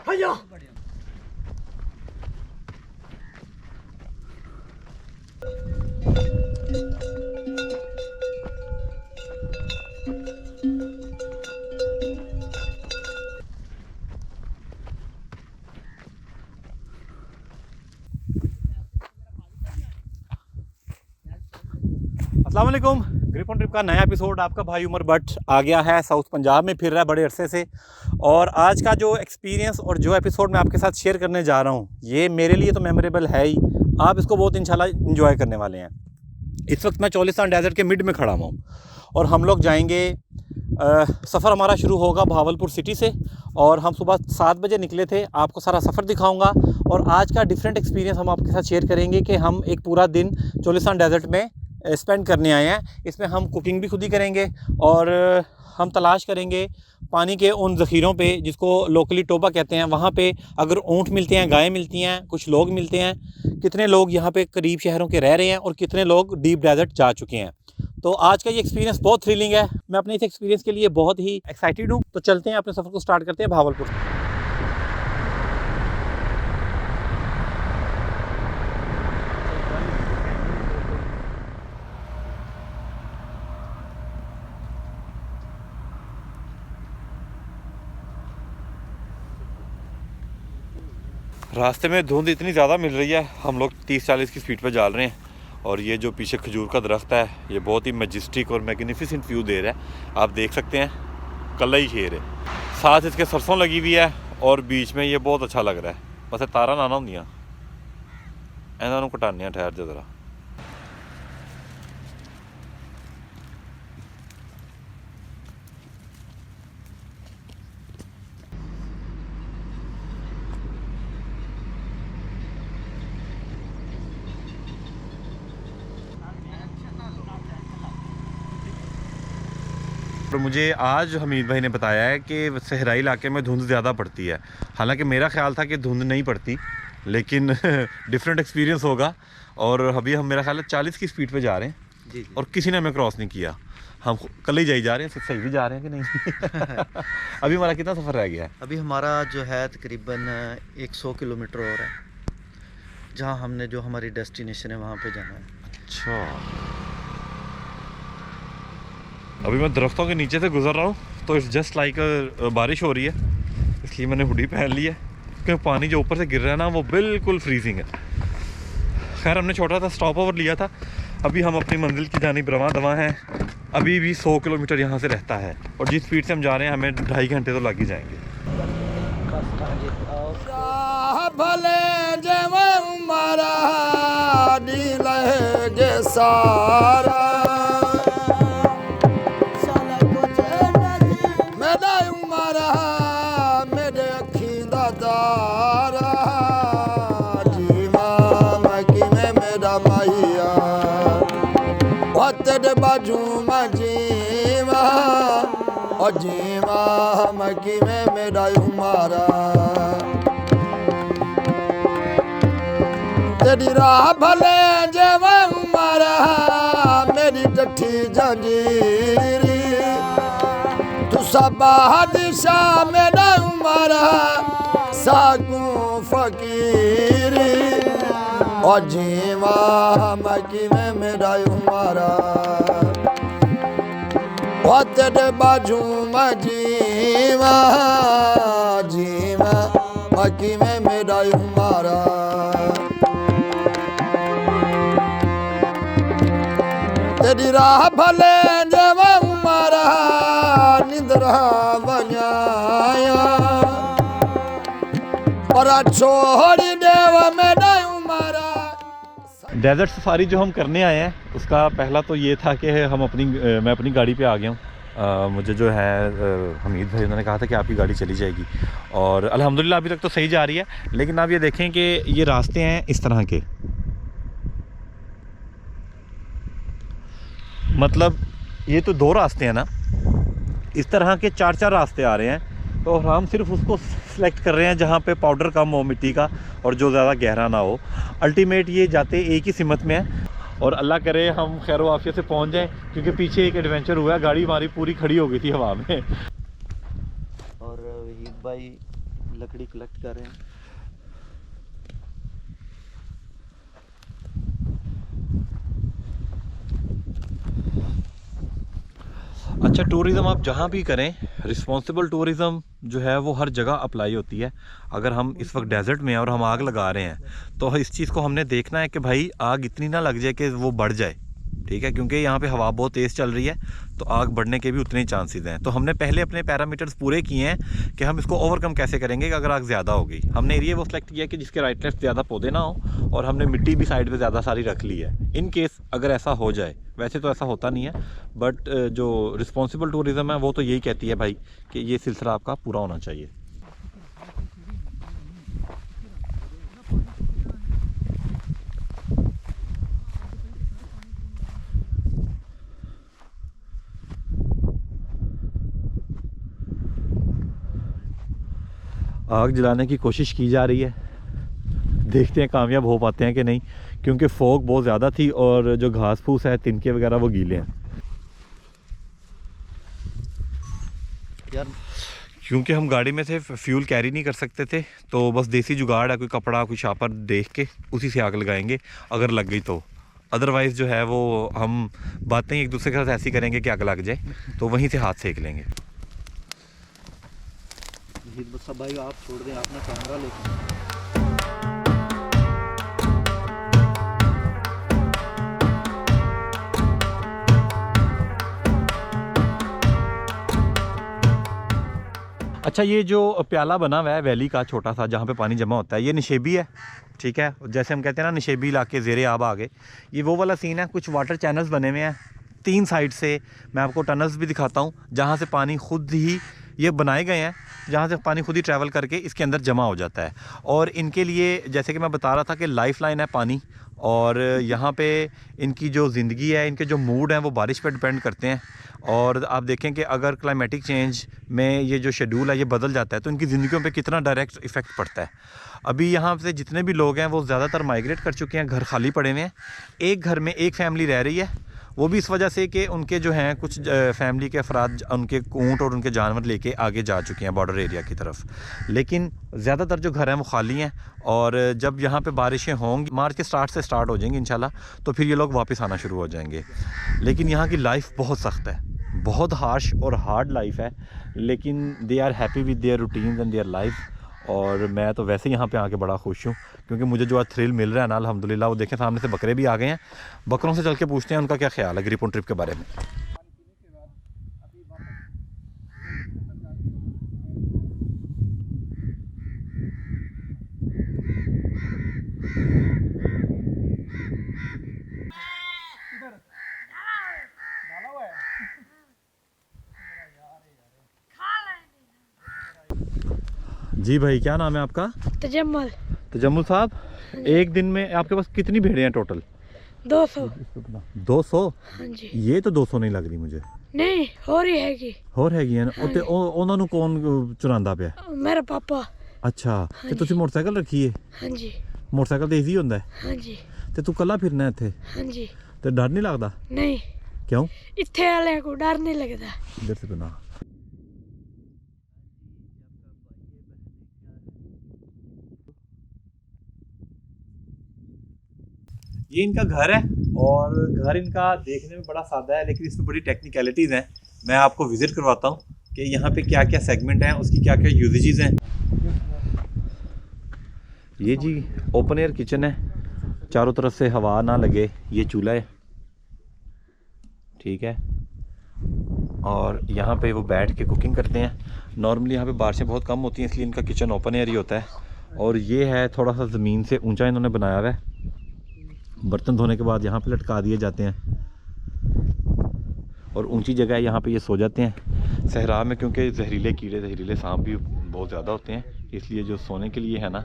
भैया अस्सलाम वालेकुम। ग्रिप ऑन ट्रिप का नया एपिसोड आपका भाई उमर भट्ट आ गया है। साउथ पंजाब में फिर रहा है बड़े अरसे से, और आज का जो एक्सपीरियंस और जो एपिसोड मैं आपके साथ शेयर करने जा रहा हूँ ये मेरे लिए तो मेमोरेबल है ही। आप इसको बहुत इंशाल्लाह इंजॉय करने वाले हैं। इस वक्त मैं चोलिस्तान डेजर्ट के मिड में खड़ा हुआ हूँ और हम लोग जाएंगे। सफ़र हमारा शुरू होगा भावलपुर सिटी से और हम सुबह 7 बजे निकले थे। आपको सारा सफ़र दिखाऊंगा और आज का डिफरेंट एक्सपीरियंस हम आपके साथ शेयर करेंगे कि हम एक पूरा दिन चोलिस्तान डेजर्ट में स्पेंड करने आए हैं। इसमें हम कुकिंग भी खुद ही करेंगे और हम तलाश करेंगे पानी के उन ज़ख़ीरों पे जिसको लोकली टोबा कहते हैं। वहाँ पे अगर ऊँट मिलते हैं, गायें मिलती हैं, कुछ लोग मिलते हैं, कितने लोग यहाँ पे करीब शहरों के रह रहे हैं और कितने लोग डीप डेजर्ट जा चुके हैं। तो आज का ये एक्सपीरियंस बहुत थ्रिलिंग है। मैं अपने इस एक्सपीरियंस के लिए बहुत ही एक्साइटेड हूँ। तो चलते हैं, अपने सफ़र को स्टार्ट करते हैं भावलपुर। रास्ते में धुंध इतनी ज़्यादा मिल रही है, हम लोग 30-40 की स्पीड पे जा रहे हैं और ये जो पीछे खजूर का दरख्त है ये बहुत ही मैजेस्टिक और मैग्निफिसेंट व्यू दे रहा है। आप देख सकते हैं, कला ही शेर है, साथ इसके सरसों लगी हुई है और बीच में ये बहुत अच्छा लग रहा है। बस तारा ना होंदियां, इन्हों कटाने ठहर जा जरा। और मुझे आज हमीद भाई ने बताया है कि सहराई इलाके में धुंध ज़्यादा पड़ती है। हालांकि मेरा ख्याल था कि धुंध नहीं पड़ती, लेकिन डिफरेंट एक्सपीरियंस होगा। और अभी हम मेरा ख्याल है 40 की स्पीड पे जा रहे हैं जी। और किसी ने हमें क्रॉस नहीं किया। हम कल ही जा रहे हैं, सही भी जा रहे हैं कि नहीं? अभी हमारा कितना सफ़र रह गया है? अभी हमारा जो है तकरीबन 100 किलोमीटर और है, जहाँ हमने जो हमारी डेस्टिनेशन है वहाँ पे जाना है। अच्छा, अभी मैं दरख्तों के नीचे से गुजर रहा हूँ तो इट्स जस्ट लाइक बारिश हो रही है, इसलिए मैंने हुडी पहन ली है क्योंकि पानी जो ऊपर से गिर रहा है ना वो बिल्कुल फ्रीजिंग है। खैर हमने छोटा सा स्टॉप ओवर लिया था। अभी हम अपनी मंजिल की जानिब रवां दवां हैं। अभी भी 100 किलोमीटर यहाँ से रहता है और जिस स्पीड से हम जा रहे हैं हमें 2.5 घंटे तो लग ही जाएंगे। जीवा मकी में मेरा उमारा तेरी राह भले जेवा उमारा मेरी टठी जंजीरी तू सब दिशा मेरा उमारा सागू फकीरी और जीवा मकी में मेरा उमारा तेरे बाजू में जीवा जीवा बाकी में मेरा उमारा तेरी राह भले जेवा उमारा निंद्रा बनाया और छोड़ी देवा मेरा उमारा। डेजर्ट सफारी जो हम करने आए हैं उसका पहला तो ये था कि मैं अपनी गाड़ी पे आ गया हूँ। मुझे जो है हमीद भाई उन्होंने कहा था कि आपकी गाड़ी चली जाएगी और अल्हम्दुलिल्लाह अभी तक तो सही जा रही है। लेकिन आप ये देखें कि ये रास्ते हैं इस तरह के, मतलब ये तो 2 रास्ते हैं ना, इस तरह के 4-4 रास्ते आ रहे हैं। तो हम सिर्फ उसको सिलेक्ट कर रहे हैं जहाँ पे पाउडर कम हो मिट्टी का और जो ज़्यादा गहरा ना हो। अल्टीमेट ये जाते एक ही सिमत में है और अल्लाह करे हम खैर वाफियत से पहुंच जाएं, क्योंकि पीछे एक एडवेंचर हुआ है, गाड़ी हमारी पूरी खड़ी हो गई थी हवा में। वहीद भाई लकड़ी कलेक्ट कर रहे हैं। अच्छा, टूरिज़्म आप जहाँ भी करें, रिस्पॉन्सिबल टूरिज़्म जो है वो हर जगह अप्लाई होती है। अगर हम इस वक्त डेजर्ट में हैं और हम आग लगा रहे हैं तो इस चीज़ को हमने देखना है कि भाई आग इतनी ना लग जाए कि वो बढ़ जाए, ठीक है, क्योंकि यहाँ पे हवा बहुत तेज़ चल रही है तो आग बढ़ने के भी उतने ही चांसेस हैं। तो हमने पहले अपने पैरामीटर्स पूरे किए हैं कि हम इसको ओवरकम कैसे करेंगे कि अगर आग ज़्यादा हो गई। हमने एरिया वो सेलेक्ट किया कि जिसके राइट लेफ्ट ज़्यादा पौधे ना हो और हमने मिट्टी भी साइड पे ज़्यादा सारी रख ली है इन केस अगर ऐसा हो जाए। वैसे तो ऐसा होता नहीं है, बट जो रिस्पॉन्सिबल टूरिज़्म है वो तो यही कहती है भाई कि ये सिलसिला आपका पूरा होना चाहिए। आग जलाने की कोशिश की जा रही है, देखते हैं कामयाब हो पाते हैं कि नहीं, क्योंकि फॉग बहुत ज़्यादा थी और जो घास फूस है, तिनके वगैरह वो गीले हैं। यार क्योंकि हम गाड़ी में से फ्यूल कैरी नहीं कर सकते थे तो बस देसी जुगाड़ है, कोई कपड़ा कोई शापर देख के उसी से आग लगाएंगे अगर लग गई तो। अदरवाइज़ जो है वो हम बातें एक दूसरे के साथ ऐसी करेंगे कि आग लग जाए तो वहीं से हाथ सेक लेंगे। वहीद बस भाई आप छोड़ दें, आपने कैमरा लेके। अच्छा, ये जो प्याला बना हुआ है वैली का छोटा सा जहाँ पे पानी जमा होता है, ये निशेबी है, ठीक है, जैसे हम कहते हैं ना निशेबी इलाके ज़ेरे आब आ गए, ये वो वाला सीन है। कुछ वाटर चैनल्स बने हुए हैं 3 साइड से, मैं आपको टनल्स भी दिखाता हूँ जहाँ से पानी खुद ही ये बनाए गए हैं, जहाँ से पानी खुद ही ट्रैवल करके इसके अंदर जमा हो जाता है। और इनके लिए जैसे कि मैं बता रहा था कि लाइफ लाइन है पानी, और यहाँ पे इनकी जो ज़िंदगी है, इनके जो मूड हैं वो बारिश पे डिपेंड करते हैं। और आप देखें कि अगर क्लाइमेटिक चेंज में ये जो शेड्यूल है ये बदल जाता है तो इनकी ज़िंदगियों पे कितना डायरेक्ट इफ़ेक्ट पड़ता है। अभी यहाँ से जितने भी लोग हैं वो ज़्यादातर माइग्रेट कर चुके हैं, घर खाली पड़े हुए हैं। एक घर में एक फैमिली रह रही है, वो भी इस वजह से कि उनके जो हैं कुछ फैमिली के अफराद उनके ऊँट और उनके जानवर लेके आगे जा चुके हैं बॉर्डर एरिया की तरफ। लेकिन ज़्यादातर जो घर हैं वो खाली हैं। और जब यहाँ पे बारिशें होंगी, मार्च के स्टार्ट से स्टार्ट हो जाएंगी इंशाल्लाह, तो फिर ये लोग वापस आना शुरू हो जाएंगे। लेकिन यहाँ की लाइफ बहुत सख्त है, बहुत हार्श और हार्ड लाइफ है, लेकिन they are happy with their routines and their life. और मैं तो वैसे यहाँ पे आके बड़ा खुश हूँ क्योंकि मुझे जो आज थ्रिल मिल रहा है ना, अल्हम्दुलिल्लाह। वो देखें सामने से बकरे भी आ गए हैं, बकरों से चल के पूछते हैं उनका क्या ख्याल है ग्रिप ऑन ट्रिप के बारे में। जी भाई, क्या नाम है आपका? तजम्मुल। तजम्मुल साहब, एक दिन में आपके पास कितनी भेड़ें हैं टोटल? 200। 200? हाँ जी। ये तो 200 नहीं लग रही मुझे। नहीं हो रही हैगी। ਹੋਰ ਹੈਗੀਆਂ ਨੇ ਉੱਤੇ ਉਹਨਾਂ ਨੂੰ ਕੌਣ ਚੁਰਾਉਂਦਾ ਪਿਆ? मेरा पापा। ਅੱਛਾ, ਤੇ ਤੁਸੀਂ ਮੋਟਰਸਾਈਕਲ ਰੱਖੀ ਏ? हाँ जी। ਮੋਟਰਸਾਈਕਲ ਤੇ ਈਜ਼ੀ ਹੁੰਦਾ ਹੈ? हाँ जी। ਤੇ ਤੂੰ ਕੱਲਾ ਫਿਰਨਾ ਇੱਥੇ हाँ जी। ਤੇ ਡਰ ਨਹੀਂ ਲੱਗਦਾ? नहीं, ਕਿਉਂ? इत्थे वाले को डर नहीं लगता। इधर से बना। ये इनका घर है और घर इनका देखने में बड़ा सादा है, लेकिन इसमें बड़ी टेक्निकलिटीज़ हैं। मैं आपको विज़िट करवाता हूँ कि यहाँ पे क्या क्या सेगमेंट हैं, उसकी क्या क्या यूजेजेस हैं। ये जी ओपन एयर किचन है, चारों तरफ से हवा ना लगे, ये चूल्हा है, ठीक है। और यहाँ पे वो बैठ के कुकिंग करते हैं। नॉर्मली यहाँ पे बारिशें बहुत कम होती हैं, इसलिए इनका किचन ओपन एयर ही होता है। और ये है थोड़ा सा ज़मीन से ऊंचा इन्होंने बनाया हुआ है, बर्तन धोने के बाद यहाँ पे लटका दिए जाते हैं। और ऊंची जगह है, यहाँ पे ये सो जाते हैं सहरा में, क्योंकि जहरीले कीड़े जहरीले सांप भी बहुत ज़्यादा होते हैं, इसलिए जो सोने के लिए है ना।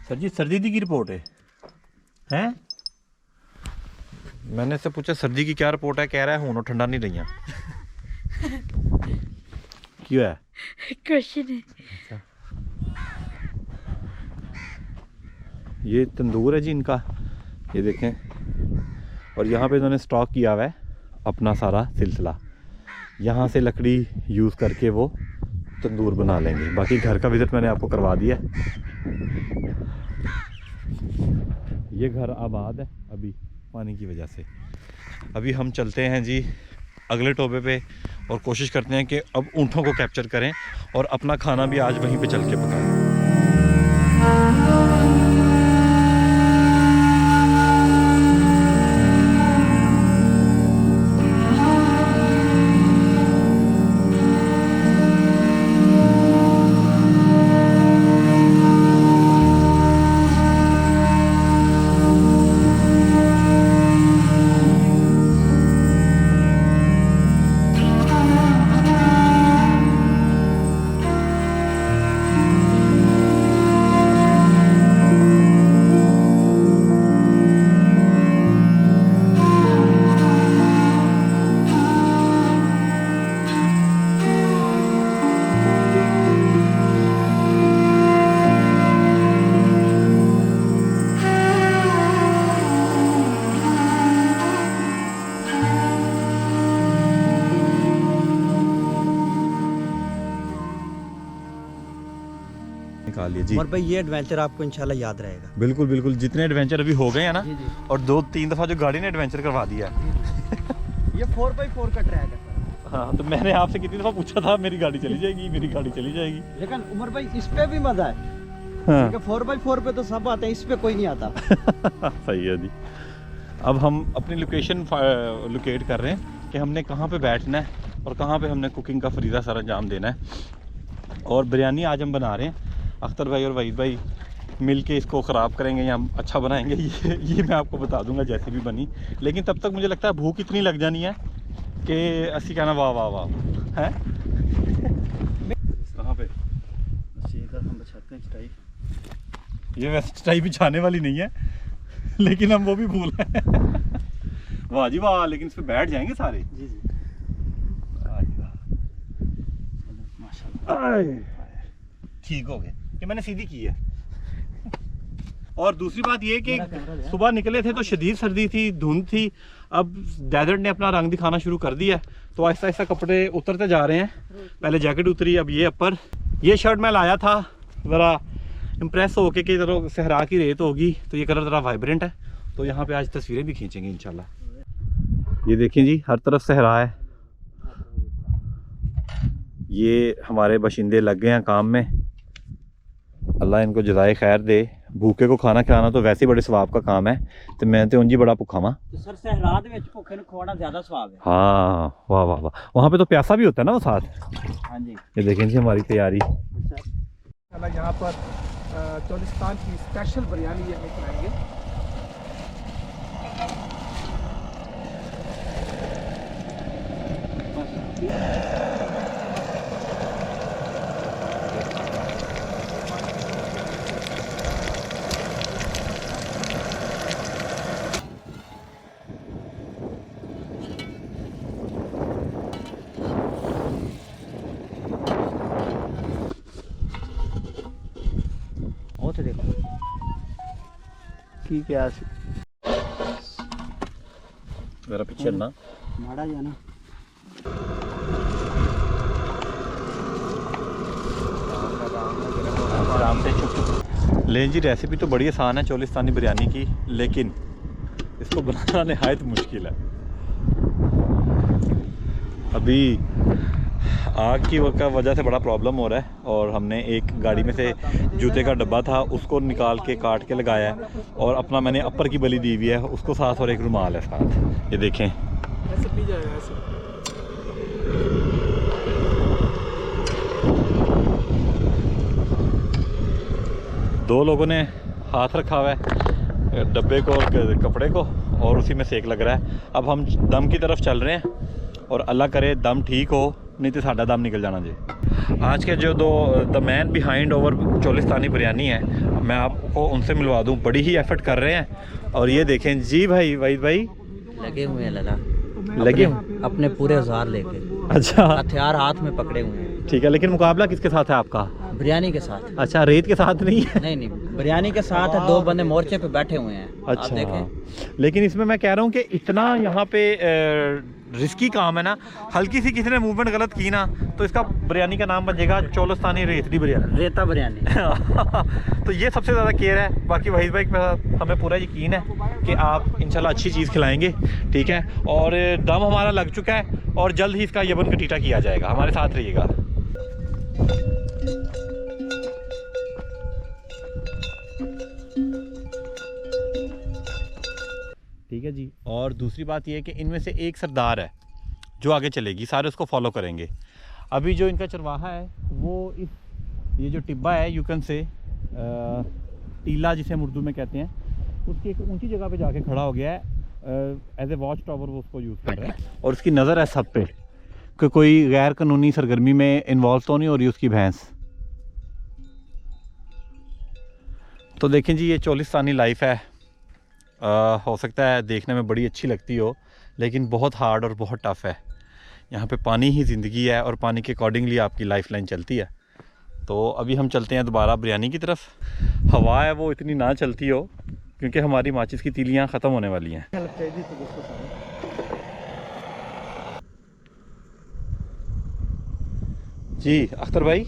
सर जी, सर्दी की रिपोर्ट है? मैंने इससे पूछा सर्दी की क्या रिपोर्ट है, कह रहा है हूँ ठंडा नहीं रही। क्यों है? कुछ नहीं। अच्छा, ये तंदूर है जी इनका, ये देखें। और यहाँ पे इन्होंने स्टॉक किया हुआ है अपना सारा सिलसिला। यहाँ से लकड़ी यूज़ करके वो तंदूर बना लेंगे। बाकी घर का विज़िट मैंने आपको करवा दिया है। ये घर आबाद है अभी पानी की वजह से। अभी हम चलते हैं जी अगले टोबे पे और कोशिश करते हैं कि अब ऊँटों को कैप्चर करें और अपना खाना भी आज वहीं पे चल के पकाएं। निकाल लिए जी। और भाई ये एडवेंचर आपको इंशाल्लाह याद रहेगा। बिल्कुल बिल्कुल, जितने एडवेंचर अभी हो गए हैं ना, जी जी। और 2-3 दफ़ा जो गाड़ी ने एडवेंचर करवा दिया है। ये 4x4 का ट्रैक है। हाँ, तो मैंने आपसे कितनी दफ़ा पूछा था मेरी गाड़ी चली जाएगी, मेरी गाड़ी चली जाएगी। लेकिन उमर भाई इस पे भी मजा है। हाँ। 4x4 पे तो सब आते हैं, इस पे कोई नहीं आता। सही है जी। अब हम अपनी लोकेशन लोकेट कर रहे हैं कि हमने कहाँ पे बैठना है और कहाँ पे हमने कुकिंग का फरीदा सर अंजाम देना है। और बिरयानी आज हम बना रहे हैं, अख्तर भाई और वहीद भाई मिल के इसको ख़राब करेंगे या हम अच्छा बनाएंगे ये मैं आपको बता दूंगा जैसे भी बनी। लेकिन तब तक मुझे लगता है भूख इतनी लग जानी है कि असी कहना वाह वाह वाह है। कहाँ पे हम बचाते हैं चटाई। ये वैसे चटाई बिछाने वाली नहीं है, लेकिन हम वो भी भूल रहे हैं। वाह जी वाह, लेकिन इस पे बैठ जाएंगे सारे। जी जी माशाल्लाह, ठीक हो गए कि मैंने सीधी की है। और दूसरी बात ये कि सुबह निकले थे तो शदीद सर्दी थी, धुंध थी। अब डेजर्ट ने अपना रंग दिखाना शुरू कर दिया है, तो आहिस्ता आहिस्ता कपड़े उतरते जा रहे हैं। पहले जैकेट उतरी, अब ये अपर। ये शर्ट मैं लाया था ज़रा इम्प्रेस होके कि ज़रा सहरा की रेत होगी तो ये कलर ज़रा वाइब्रेंट है, तो यहाँ पे आज तस्वीरें भी खींचेंगे इंशाल्लाह। ये देखें जी, हर तरफ सहरा है। ये हमारे बाशिंदे लग गए हैं काम में, अल्लाह इनको जज़ाए खैर दे। भूखे को खाना खिलाना तो वैसे ही बड़े सवाब का काम है, तो मैं तो उंजी बड़ा भुखा वा। तो सर सहरा दे विच भुखे नु खवाना ज्यादा स्वाद है। हाँ वाह वाह वाह, वहाँ पे तो प्यासा भी होता है ना वो साथ। हाँ जी। ये देखें जी हमारी तैयारी। यहाँ पर चोलिस्तान की स्पेशल बिरयानी ये हमें खिलाएंगे। वो तो देखो ठीक है। मेरा पीछे ना माड़ा जाना। आराम से चुप चुप ले जी। रेसिपी तो बड़ी आसान है चोलिस्तानी बिरयानी की, लेकिन इसको बनाना नहायत मुश्किल है। अभी आग की वजह से बड़ा प्रॉब्लम हो रहा है, और हमने एक गाड़ी में से जूते का डब्बा था उसको निकाल के काट के लगाया है, और अपना मैंने अपर की बली दी हुई है उसको साथ, और एक रुमाल है साथ। ये देखें ऐसे पी जाएगा ऐसे। दो लोगों ने हाथ रखा हुआ है डब्बे को, कपड़े को, और उसी में सेक लग रहा है। अब हम दम की तरफ चल रहे हैं, और अल्लाह करे दम ठीक हो, नहीं तो साडा दम निकल जाना जी। आज के जो the man behind over Cholistani biryani है, मैं आपको उनसे मिलवा दूं। बड़ी ही एफर्ट कर रहे हैं। और ये देखें जी भाई, वहीद भाई लगे हुए हैं लला, लगे अपने पूरे औजार लेके, अच्छा हथियार हाथ में पकड़े हुए हैं। ठीक है, लेकिन मुकाबला किसके साथ है आपका? बिरयानी के साथ। अच्छा, रेत के साथ नहीं है? नहीं नहीं, बिरयानी के साथ है। 2 बंदे मोर्चे पे बैठे हुए हैं। आप अच्छा, देखें। लेकिन इसमें मैं कह रहा हूँ कि इतना यहाँ पे रिस्की काम है ना, हल्की सी किसी ने मूवमेंट गलत की ना तो इसका बिरयानी का नाम बन जाएगा चोलिस्तानी रेतली बिरयानी, रेता बिरयानी। तो ये सबसे ज़्यादा केयर है। बाकी वहीद भाई पे हमें पूरा यकीन है कि आप इंशाल्लाह अच्छी चीज़ खिलाएंगे, ठीक है। और दम हमारा लग चुका है और जल्द ही इसका यबन कटीटा किया जाएगा। हमारे साथ रहिएगा। ठीक है जी। और दूसरी बात ये है कि इनमें से एक सरदार है जो आगे चलेगी, सारे उसको फॉलो करेंगे। अभी जो इनका चरवाहा है वो इस ये जो टिब्बा है यूकन से टीला जिसे हम उर्दू में कहते हैं, उसकी एक ऊंची जगह पे जाके खड़ा हो गया है। एज ए वॉच टावर वो उसको यूज़ कर रहा है और उसकी नज़र है सब पे कि कोई गैर कानूनी सरगर्मी में इन्वॉल्व तो नहीं हो रही उसकी भैंस। तो देखें जी, ये चोलिस्तानी लाइफ है। हो सकता है देखने में बड़ी अच्छी लगती हो, लेकिन बहुत हार्ड और बहुत टफ़ है। यहाँ पे पानी ही ज़िंदगी है और पानी के अकॉर्डिंगली आपकी लाइफ लाइन चलती है। तो अभी हम चलते हैं दोबारा बिरयानी की तरफ। हवा है वो इतनी ना चलती हो क्योंकि हमारी माचिस की तीलियाँ ख़त्म होने वाली हैं। जी अख्तर भाई,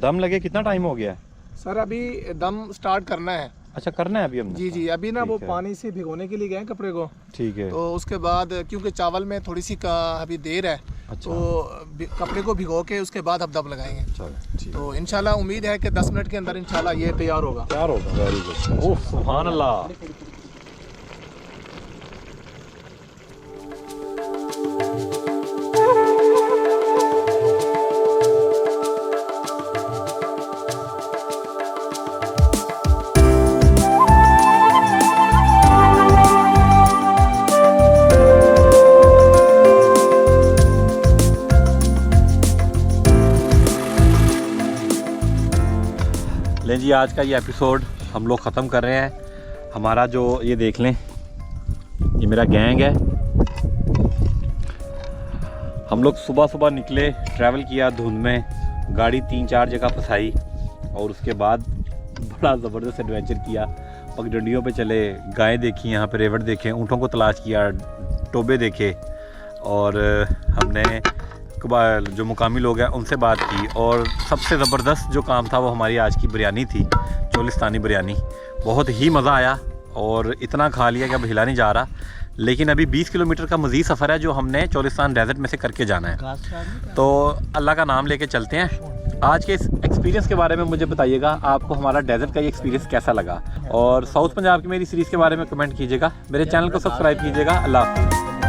दम लगे कितना टाइम हो गया? सर अभी दम स्टार्ट करना है। अच्छा, करना है अभी हमने? जी जी, अभी ना वो ठीक है। पानी से भिगोने के लिए गए हैं कपड़े को, ठीक है। तो उसके बाद क्योंकि चावल में थोड़ी सी अभी देर है, अच्छा। तो कपड़े को भिगो के उसके बाद हम दम लगाएंगे। चलो ठीक। तो इंशाल्लाह उम्मीद है कि 10 मिनट के अंदर इंशाल्लाह ये तैयार होगा। तैयार होगा। Very good. ओह सुभान अल्लाह। लें जी, आज का ये एपिसोड हम लोग ख़त्म कर रहे हैं। हमारा जो ये देख लें, ये मेरा गैंग है। हम लोग सुबह सुबह निकले, ट्रैवल किया धुंध में, गाड़ी 3-4 जगह फंसाई और उसके बाद बड़ा ज़बरदस्त एडवेंचर किया। पगडंडियों पे चले, गायें देखी, यहाँ पे रेवट देखे, ऊँटों को तलाश किया, टोबे देखे और हमने जो मुकामी लोग हैं उनसे बात की। और सबसे ज़बरदस्त जो काम था वो हमारी आज की बिरयानी थी, चोलिस्तानी बिरयानी। बहुत ही मज़ा आया और इतना खा लिया कि अब हिला नहीं जा रहा। लेकिन अभी 20 किलोमीटर का मज़ीद सफ़र है जो हमने चोलिस्तान डेजर्ट में से करके जाना है। तो अल्लाह का नाम लेके चलते हैं। आज के इस एक्सपीरियंस के बारे में मुझे बताइएगा, आपको हमारा डेजर्ट का ये एक्सपीरियंस कैसा लगा। और साउथ पंजाब की मेरी सीरीज़ के बारे में कमेंट कीजिएगा। मेरे चैनल को सब्सक्राइब कीजिएगा। अल्लाह हाफ़िज़।